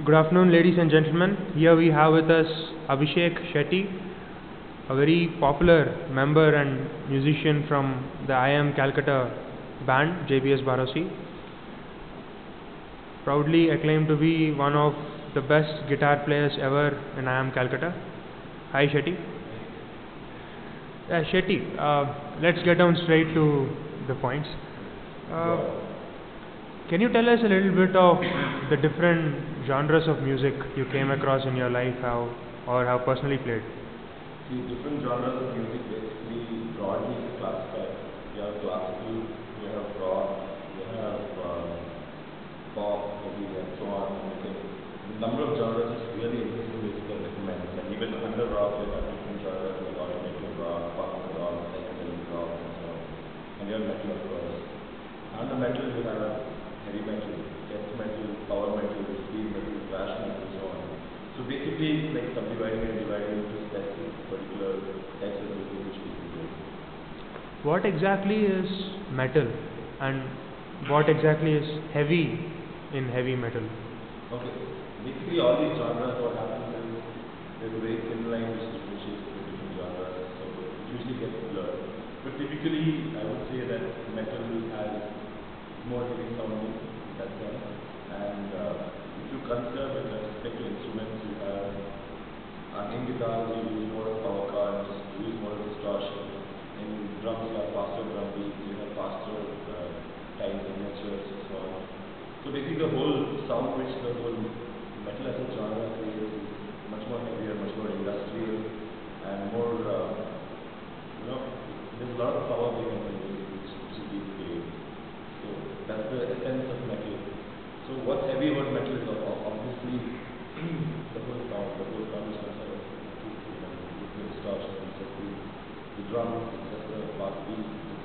Good afternoon, ladies and gentlemen. Here we have with us Shetty, a very popular member and musician from the IIM Calcutta band, JBS Bharosi. Proudly acclaimed to be one of the best guitar players ever in IIM Calcutta. Hi, Shetty. Shetty, let's get down straight to the points. Can you tell us a little bit of the different genres of music you came across in your life, or have personally played? See, different genres of music basically broadly classified. You have classical, you have rock, you have pop, maybe, and so on. And the number of genres is really increasing, basically recommends. And even under rock, you have different genres like alternative rock, punk rock, psychedelic rock, and so on. And you have metal, of course. Under metal, you have heavy metal, death metal, power metal, speed metal, thrash metal, and so on. So basically, it's like subdividing and dividing into specific particular types of music which people do. What exactly is metal, and what exactly is heavy in heavy metal? Okay, basically all these genres, what happens is there's a very thin line which differentiates the different genres, so it usually gets blurred. But typically, I would say that metal has more heavy sounding in that sense, and if you consider with respect to instruments, you have in guitars you use more power chords, you use more distortion. In drums you have faster drum beats, you have faster time signatures, and so on. So basically the whole sound which the whole metal as a genre creates is much more heavier, much more industrial, and more there's a lot of power being introduced which is being created. So that's the essence of metal. So what's heavy about metal is obviously the whole sound. The whole sound is concerned with the distortion, it's just the drums, it's just the bass beat, it's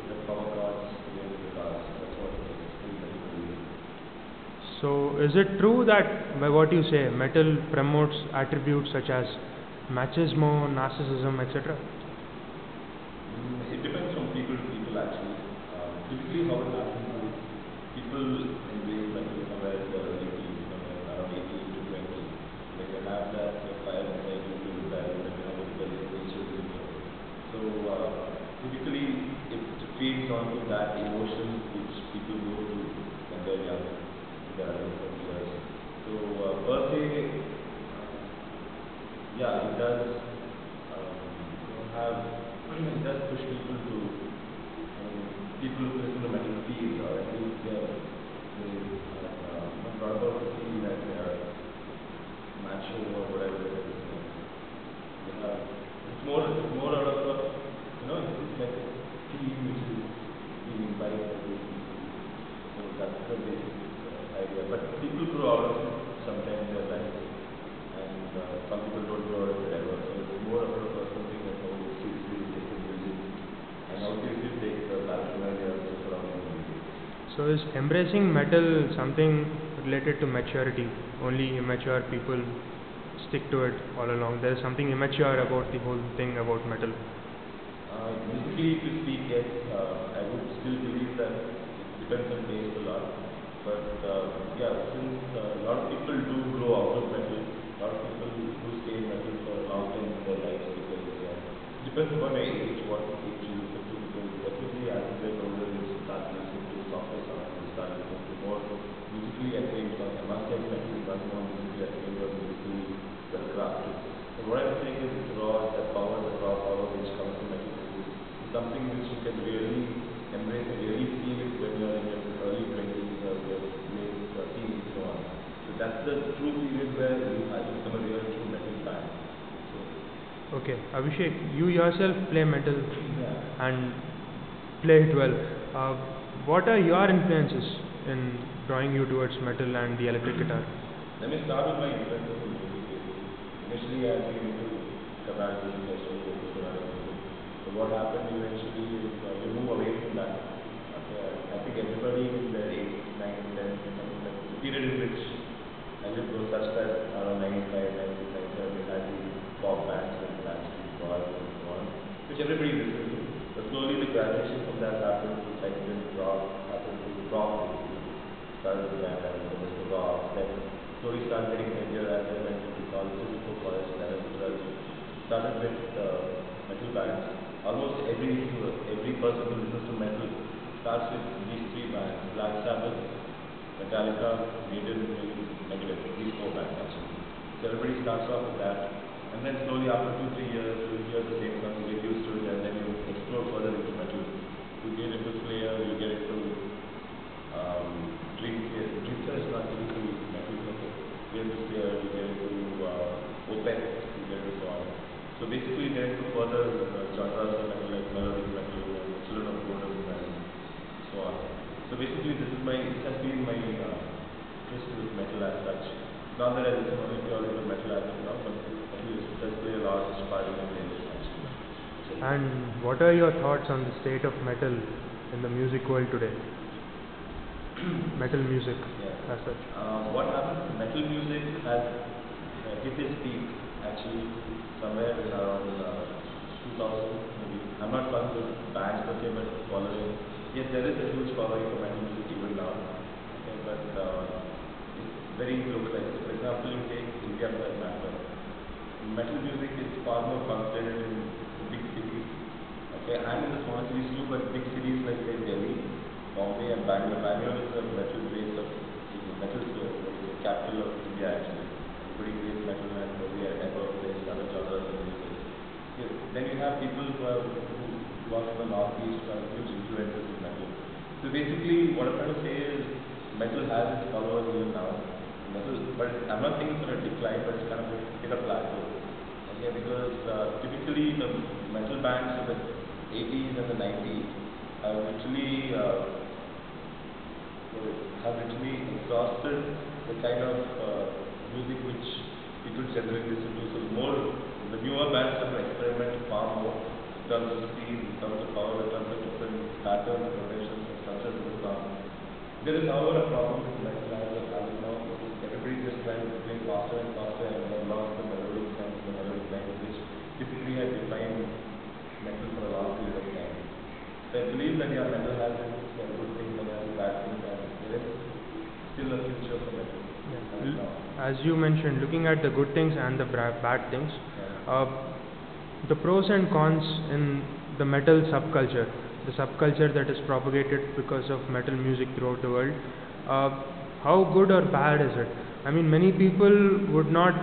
the power chords, the guitars. That's what it is. Pretty metal. So is it true that by what you say, metal promotes attributes such as machismo, narcissism, etc.? It depends from people to people actually. Typically how it happens is people embrace metal somewhere in their early teens, around 18 to 20. Like they have that fire inside you to rebel, and they have a rebellious nature in you. So typically it feeds onto that emotion which people go through when they're young, in their adolescent years. So per se, yeah, it does it does push people to people who listen to metal feel, or at least they're not about to feel that they are macho or whatever it is. It's more out of a, it's like a theme which is being imbibed by these people. So that's the basic idea. But people grow out of it sometimes in their lives, and some people don't grow out of it ever. So it's more of a personal thing that how you seriously take the music and how seriously take the paraphernalia surrounding the music. So is embracing metal something related to maturity? Only immature people stick to it all along. There is something immature about the whole thing about metal. Musically, to speak, yes, I would still believe that it depends on taste a lot. But yeah, since a lot of people do grow out of metal, a lot of people do stay in metal for a long time in their lives because it depends upon your age, what age you listen to. Because definitely as you get older, you start listening to softer sounds, you start listening to more musically acclaimed songs. I must say metal is much more musically acclaimed or musically well crafted. So what I'm saying is it's raw, the power, the raw power which comes from metal is something which you can really embrace and really feel it when you're in your early 20s or your late teens and so on. So that's the true period where you become a real true metal fan. Okay, Abhishek, you yourself play metal and play it well. What are your influences in drawing you towards metal and the electric guitar? Let me start with my influences in music. Initially, I was into Carnatic music, so what happened eventually is you move away from that. I think everybody in their 8, 9, 10, something like the period in which I lived was such that around 95, 96, 97, we had these pop bands and boys and so on, which everybody listened to. But slowly the graduation from that happened to psychedelic rock, happened to rock. started with that, and there was the rock, then slowly started getting heavier, and then went into colleges, before college, and then as well. Started with metal bands. Almost every person who listens to metal starts with these three bands: Black Sabbath, Metallica, Maiden, Negative. These four bands actually. So everybody starts off with that, and then slowly after 2-3 years, you hear the same song, you get used to it, and then you explore further into metal. You get into Slayer, you get into Dream Theater is not typically metal, okay. You get into Slayer, you get into Opeth, you get into so on. So basically, you get into further genres of metal like melodic metal and Children of Bodom and so on. So basically, this has been my interest with metal as such. Not that I listen only purely to metal as of now, but at least it does play a large part in my playlist actually. And what are your thoughts on the state of metal in the music world today? Metal music as such. What happens? Metal music has hit its peak actually somewhere around 2000 maybe. I'm not talking about bands per se, but following. Yes, there is a huge following for metal music even now. Okay, but it's very localized. For example, you take India for that matter. Metal music is far more concentrated in big cities. Okay, and in the smaller cities too, but big cities like say Delhi, Bombay, and Bangalore. Bangalore is the metal place of metal capital of India actually. Everybody plays metal, and nobody ever plays other genres of music. Okay. Then you have people who are from the northeast who have huge influences in metal. So basically, what I'm trying to say is metal has its followers even now. Metal, but I'm not saying it's going to decline, but it's kind of hit a plateau. Okay, because typically the metal bands of the 80s and the 90s have literally exhausted the kind of music which people generally listen to. So the newer bands have experimented far more in terms of speed, in terms of power, in terms of different patterns, progressions, and structures of the song. There is however a problem with metal as of now. Everybody just trying to play faster and faster, and they have lost the melodic sense, the melodic language, which typically has defined metal for a long period of time. So I believe that metal has its good things and has bad things, and there is still a future for metal. As you mentioned, looking at the good things and the bad things, the pros and cons in the metal subculture, the subculture that is propagated because of metal music throughout the world, how good or bad is it? I mean, many people would not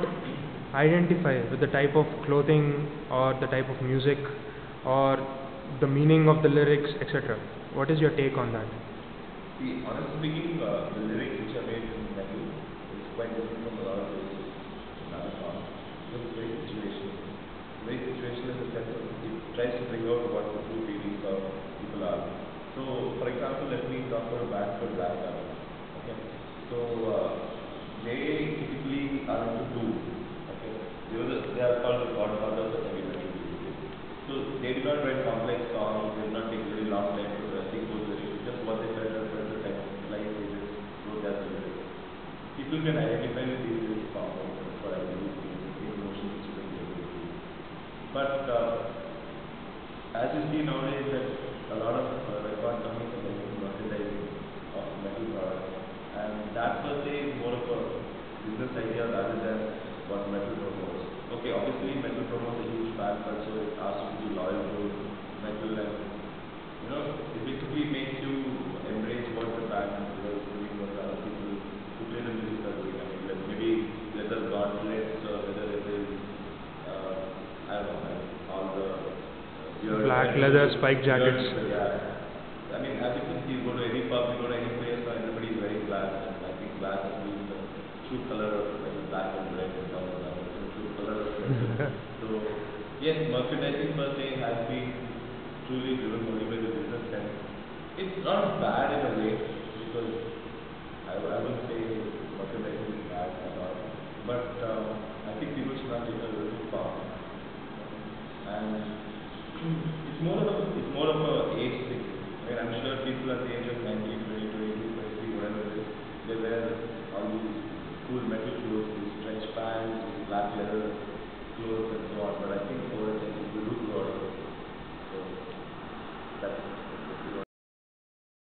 identify with the type of clothing or the type of music or the meaning of the lyrics, etc. What is your take on that? See, honestly speaking, the lyrics which are made in metal is quite different from a lot of lyrics in other songs. Because it's very situational. Very situational in the sense of it tries to bring out what the true feelings of people are. So, for example, let me talk about a band called Black Sabbath. Okay. So, they typically are into doom. Okay. They are called the godfathers of heavy metal music. So, they do not write complex songs. They do not take very long time to think those lyrics. Just what they felt at the time of life, they just wrote that lyrics. People can identify with these lyrics songs. That's what I believe. The emotions which they feel. But as you see nowadays, that a lot of record companies are making merchandising of metal products, and that per se is more of a business idea rather than what metal promotes. Okay, obviously metal promotes a huge fan culture. It asks you to be loyal to metal, and it basically makes you embrace what the band is doing, what the other people who play the music are doing. I mean, like maybe whether gauntlets or whether it is I don't know, all the black leather spike jackets. Yeah. I mean, as you can see, you go to any pub, you go to any place, everybody is wearing black, and I think black has been the true color of black and red and all that. The true color of metal. So yes, merchandising per se has been truly driven only by the business sense. It's not bad in a way, because I wouldn't say merchandising is bad at all, but I think people should not take it a little too far. And it's more of a age thing. I mean, I'm sure people at the age of